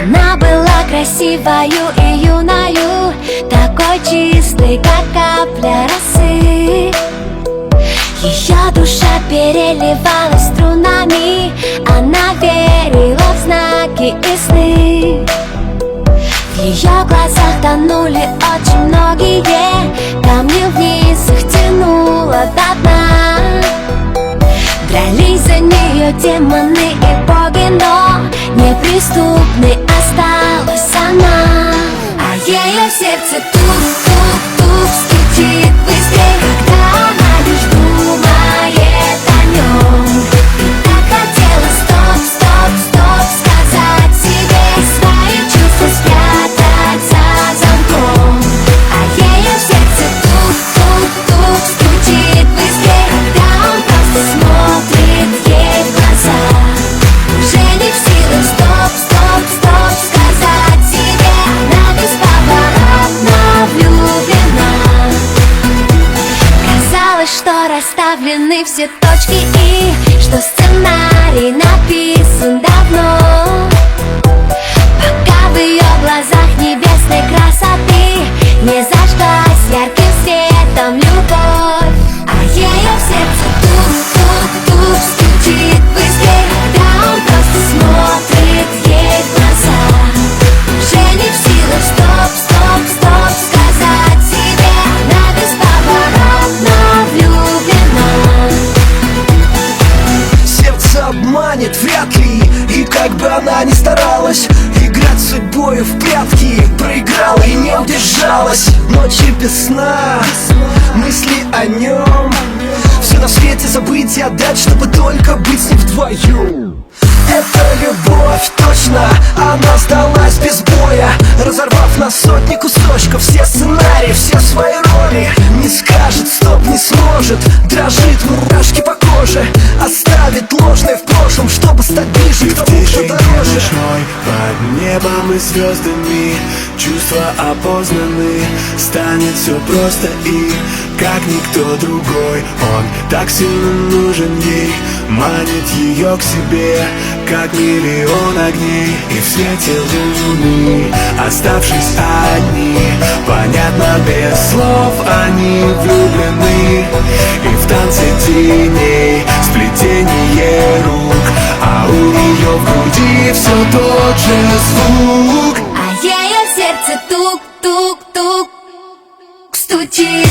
Она была красивою и юною, такой чистой, как капля росы. Ее душа переливалась струнами, она верила в знаки и сны. В ее глазах тонули очень многие, камни вниз их тянуло до дна. Дрались за нее демоны и боги, но неприступной осталась она. А ее сердце тук-тук-тук стучит быстрее, когда она лишь думает о нем. И так хотела стоп-стоп-стоп сказать себе, свои чувства спрятать за замком. А ее сердце тук-тук-тук стучит быстрее, когда он просто смотрит ей в глаза. Уже не в силах стоп-стоп-стоп сказать себе, она бесповоротно влюблена. Казалось, что расставлены все точки и что сценарий написан давно. Пока в ее глазах небесной красоты не зажглась ярким светом любовь. А ее в сердце тук-тук-тук стучит быстрее, когда он просто смотрит ей в глаза. Уже не в силах стоп-стоп-стоп сказать себе, она бесповоротно влюблена. Сердце обманет вряд ли, и как бы она ни старалась играть с судьбою в прятки, проиграла и не удержалась. Ночи без сна, мысли о нем, все на свете забыть и отдать, чтобы только быть с ним вдвоем. Это любовь, точно, она сдалась без боя, разорвав на сотни кусочков все сценарии, все свои роли. Не скажет стоп, не сможет, дрожит, мурашки по коже, оставит ложное в прошлом, чтобы стать ближе к тому, кто дороже. Ночной, под небом и звездами чувства опознаны, станет все просто и как никто другой. Он так сильно нужен ей, манит ее к себе, как миллион огней. И в свете луны, оставшись одни, понятно без слов, они влюблены. И в танце теней, сплетение рук, а у нее в груди все тот же звук. А ее сердце тук-тук-тук стучит.